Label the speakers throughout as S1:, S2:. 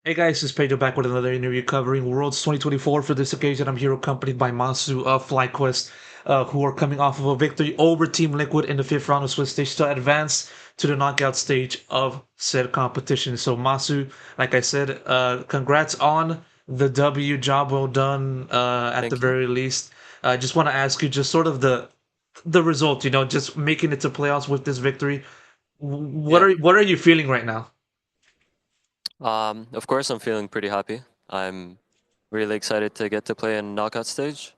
S1: Hey guys, it's Pedro back with another interview covering Worlds 2024. For this occasion, I'm here accompanied by Massu of FlyQuest, who are coming off of a victory over Team Liquid in the fifth round of Swiss stage to advance to the knockout stage of said competition. So Masu, like I said, congrats on the W. Job well done at the
S2: Thank you.
S1: very least. I just want to ask you just sort of the result, just making it to playoffs with this victory. What
S2: Yeah.
S1: are you feeling right now?
S2: Of course, I'm feeling pretty happy. I'm really excited to get to play in knockout stage.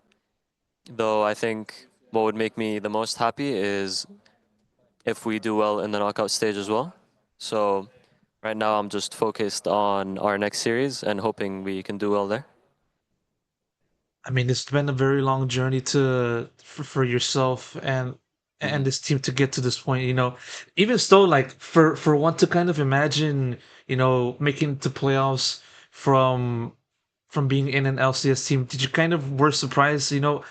S2: Though I think what would make me the most happy is if we do well in the knockout stage as well. So right now, I'm just focused on our next series and hoping we can do well there.
S1: I mean, it's been a very long journey for yourself and
S2: hmm
S1: this team to get to this point. Even still, like for one to kind of imagine, making the playoffs from from being in an LCS team. Did you kind of were surprised, that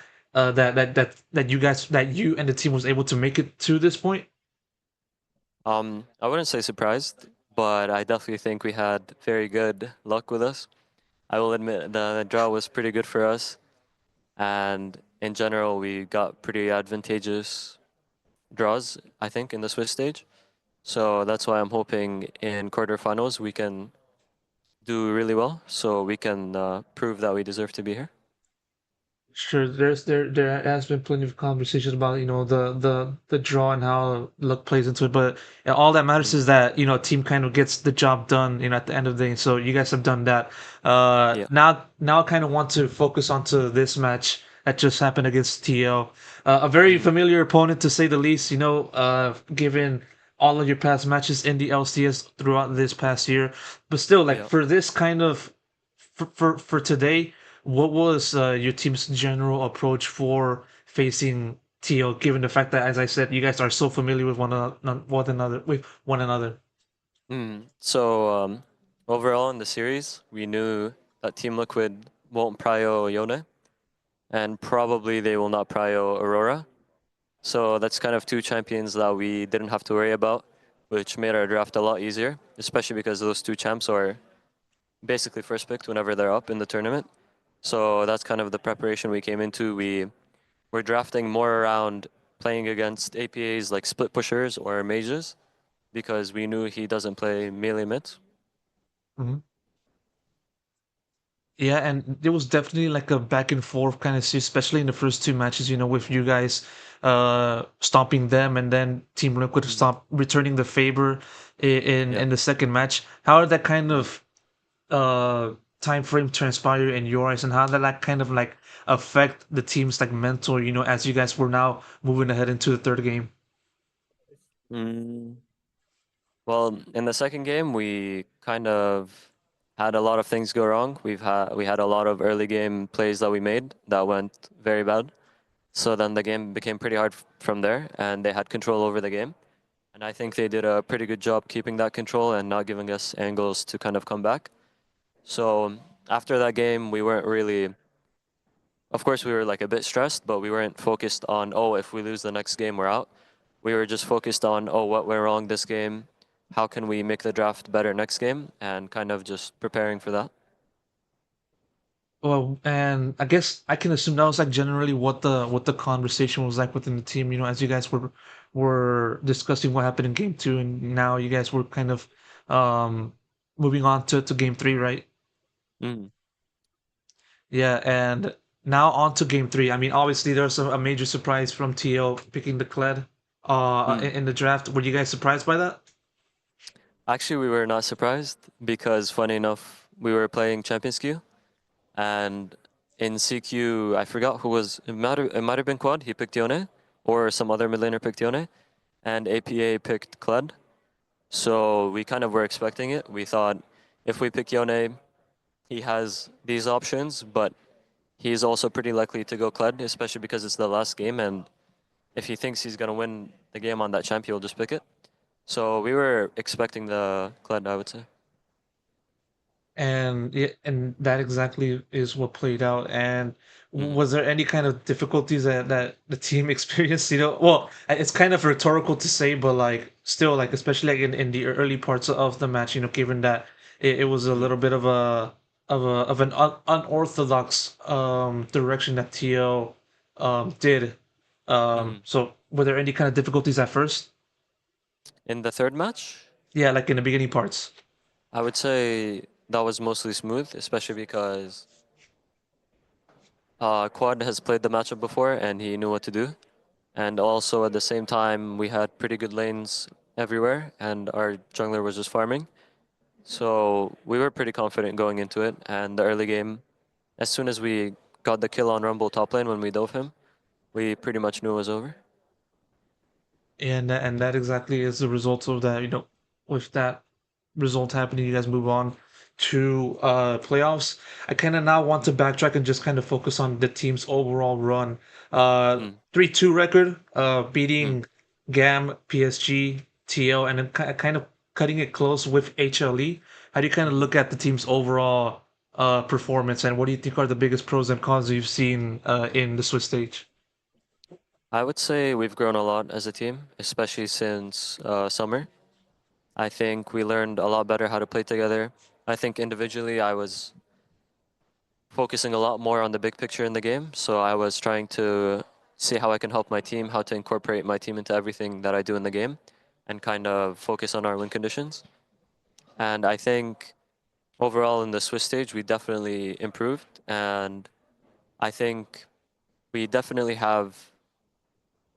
S1: you and the team was able to make it to this point?
S2: I wouldn't say surprised, but I definitely think we had very good luck with us. I will admit the draw was pretty good for us, and in general, we got pretty advantageous draws, I think, in the Swiss stage. So that's why I'm hoping in quarterfinals we can do really well, so we can prove that we deserve to be here.
S1: Sure, there has been plenty of conversations about the draw and how luck plays into it, but all that matters
S2: Mm.
S1: is that team kind of gets the job done at the end of the day. So you guys have done that.
S2: Yeah.
S1: Now I kind of want to focus onto this match that just happened against TL, a very
S2: hmm
S1: familiar opponent to say the least. Given all of your past matches in the LCS throughout this past year, but still, like
S2: Yeah.
S1: for this kind of for today, what was your team's general approach for facing Teal, given the fact that, as I said, you guys are so familiar with one another?
S2: So overall in the series, we knew that Team Liquid won't prio Yone, and probably they will not prio Aurora. So that's kind of two champions that we didn't have to worry about, which made our draft a lot easier, especially because those two champs are basically first picked whenever they're up in the tournament. So that's kind of the preparation we came into. We were drafting more around playing against APAs like split pushers or mages because we knew he doesn't play melee mid.
S1: Mhm. Yeah, and there was definitely like a back and forth kind of, especially in the first two matches. With you guys stomping them, and then Team Liquid
S2: Mm.
S1: stop returning the favor in
S2: Yeah.
S1: in the second match. How did that kind of time frame transpire in your eyes, and how did that kind of like affect the team's like mental, as you guys were now moving ahead into the third game?
S2: Mm. Well, in the second game, we kind of had a lot of things go wrong. We had a lot of early game plays that we made that went very bad. So then the game became pretty hard from there, and they had control over the game. And I think they did a pretty good job keeping that control and not giving us angles to kind of come back. So after that game, we weren't really, of course, we were like a bit stressed, but we weren't focused on, oh, if we lose the next game, we're out. We were just focused on, oh, what went wrong this game? How can we make the draft better next game? And kind of just preparing for that.
S1: Well, and I guess I can assume that was like generally what the conversation was like within the team, as you guys were discussing what happened in game two, and now you guys were kind of um moving on to game three, right?
S2: Mm.
S1: Yeah, and now on to game three. I mean, obviously there's a major surprise from TL picking the Kled
S2: Mm.
S1: in the draft. Were you guys surprised by that?
S2: Actually, we were not surprised because, funny enough, we were playing Champions Queue, and in CQ, I forgot who was. It might have been Quad. He picked Yone, or some other mid laner picked Yone, and APA picked Kled. So we kind of were expecting it. We thought if we pick Yone, he has these options, but he's also pretty likely to go Kled, especially because it's the last game, and if he thinks he's gonna win the game on that champ, he'll just pick it. So we were expecting the Kled, I would say.
S1: And yeah, and that exactly is what played out. And
S2: Mm.
S1: was there any kind of difficulties that the team experienced? Well, it's kind of rhetorical to say, but like still, like especially like in the early parts of the match, given that it was a
S2: Mm,
S1: little bit of an unorthodox direction that TL did.
S2: mhm.
S1: So were there any kind of difficulties at first?
S2: In the third match,
S1: Yeah, like in the beginning parts.
S2: I would say that was mostly smooth, especially because Quad has played the matchup before and he knew what to do. And also at the same time, we had pretty good lanes everywhere, and our jungler was just farming. So we were pretty confident going into it. And the early game, as soon as we got the kill on Rumble top lane when we dove him, we pretty much knew it was over.
S1: And that exactly is the result of that. With that result happening, you guys move on to playoffs. I kind of now want to
S2: Mm,
S1: backtrack and just kind of focus on the team's overall run.
S2: mm,
S1: 3-2 record,
S2: mm,
S1: beating GAM, PSG, TL, and then kind of cutting it close with HLE. How do you kind of
S2: mm.
S1: look at the team's overall performance, and what do you think are the biggest pros and cons you've seen in the Swiss stage?
S2: I would say we've grown a lot as a team, especially since summer. I think we learned a lot better how to play together. I think individually I was focusing a lot more on the big picture in the game, so I was trying to see how I can help my team, how to incorporate my team into everything that I do in the game, and kind of focus on our win conditions. And I think overall in the Swiss stage, we definitely improved, and I think we definitely have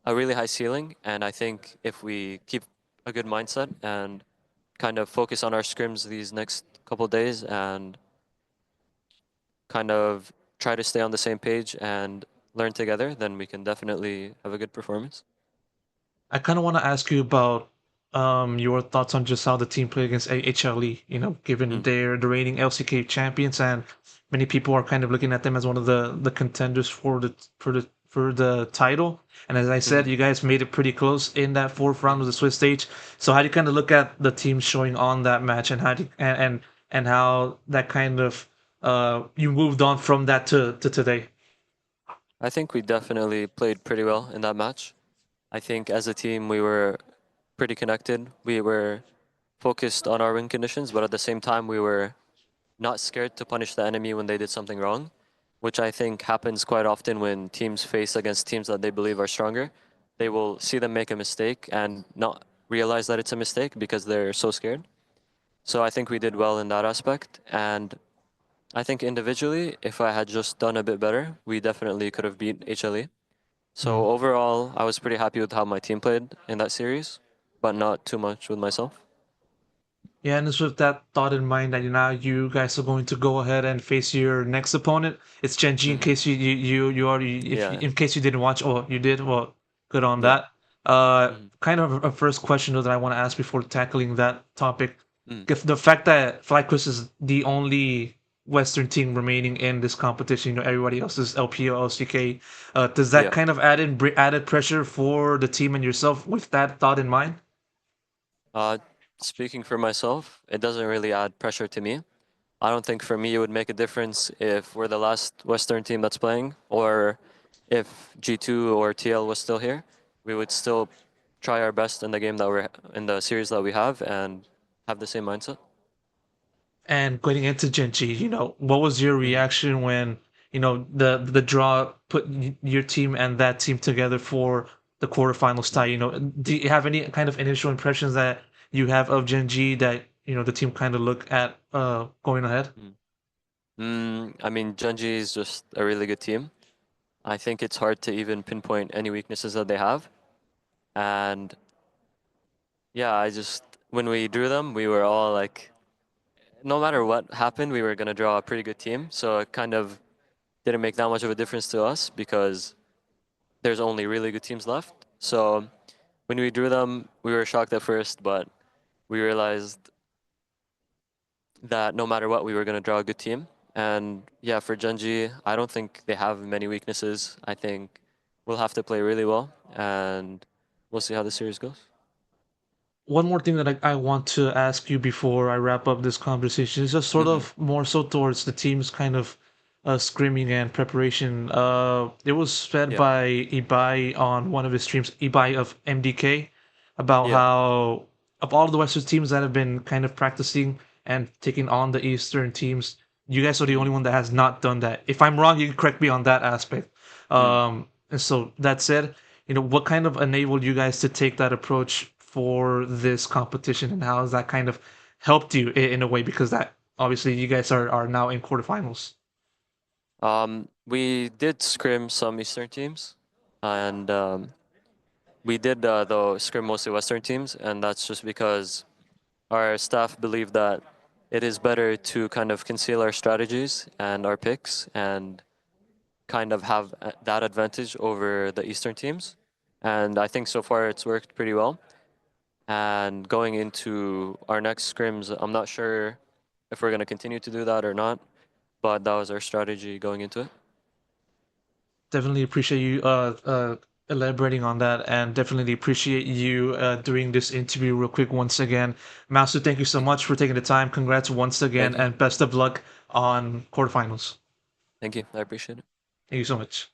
S2: a really high ceiling. And I think if we keep a good mindset and kind of focus on our scrims these next couple days and kind of try to stay on the same page and learn together, then we can definitely have a good performance.
S1: I kind of want to ask you about your thoughts on just how the team played against HLE. Given
S2: Mm,
S1: they're the reigning LCK champions, and many people are kind of looking at them as one of the contenders for the title. And as I said,
S2: mm-hmm.
S1: you guys made it pretty close in that fourth round of
S2: Mm.
S1: the Swiss stage. So how do you kind of look at the team showing on that match, and how do and how that kind of you moved on from that to today?
S2: I think we definitely played pretty well in that match. I think as a team we were pretty connected. We were focused on our win conditions, but at the same time we were not scared to punish the enemy when they did something wrong, which I think happens quite often when teams face against teams that they believe are stronger. They will see them make a mistake and not realize that it's a mistake because they're so scared. So I think we did well in that aspect. And I think individually, if I had just done a bit better, we definitely could have beat HLE. So overall, I was pretty happy with how my team played in that series, but not too much with myself.
S1: Yeah, and it's with that thought in mind that now you guys are going to go ahead and face your next opponent. It's Genji. In
S2: Hmm.
S1: case you already, if
S2: Yeah,
S1: in case you didn't watch, or you did, well, good on
S2: yeah.
S1: that.
S2: Hmm.
S1: Kind of a first question though that I want to ask before tackling that topic.
S2: Mm.
S1: If the fact that FlyQuest is the only Western team remaining in this competition, everybody else is LPO, LCK. Does that
S2: Yeah.
S1: kind of added pressure for the team and yourself with that thought in mind?
S2: Uh, Speaking for myself, it doesn't really add pressure to me. I don't think for me it would make a difference if we're the last Western team that's playing, or if G2 or TL was still here. We would still try our best in the game that we're in the series that we have and have the same mindset.
S1: And getting into Genji, what was your
S2: Hmm.
S1: reaction when, the draw put your team and that team together for the quarterfinals tie? Do you have any kind of initial impressions that you have of Genji that, the team kind of look at going ahead?
S2: I mean, Genji is just a really good team. I think it's hard to even pinpoint any weaknesses that they have. And yeah, when we drew them, we were all like, no matter what happened, we were going to draw a pretty good team. So it kind of didn't make that much of a difference to us because there's only really good teams left. So when we drew them, we were shocked at first, but we realized that no matter what, we were going to draw a good team. And yeah, for Genji, I don't think they have many weaknesses. I think we'll have to play really well, and we'll see how the series goes.
S1: One more thing that I want to ask you before I wrap up this conversation is just sort
S2: Hmm.
S1: of more so towards the team's kind of scrimming and preparation. It was fed
S2: Yeah.
S1: by Ibai on one of his streams, Ibai of MDK, about
S2: Yeah.
S1: how of all the Western teams that have been kind of practicing, and taking on the Eastern teams. You guys are the only one that has not done that. If I'm wrong, you can correct me on that aspect.
S2: Mm.
S1: And so that said, what kind of enabled you guys to take that approach for this competition, and how has that kind of helped you in a way? Because that obviously you guys are now in quarterfinals.
S2: We did scrim some Eastern teams, and we did though scrim mostly Western teams, and that's just because our staff believe that it is better to kind of conceal our strategies and our picks and kind of have that advantage over the Eastern teams. And I think so far it's worked pretty well. And going into our next scrims, I'm not sure if we're going to continue to do that or not, but that was our strategy going into it.
S1: Definitely appreciate you elaborating on that, and definitely appreciate you doing this interview real quick once again. Master, thank you so
S2: Thank you.
S1: much for taking the time. Congrats once again,
S2: Thank you.
S1: and best of luck on quarterfinals.
S2: Thank you. I appreciate it.
S1: Thank you so much.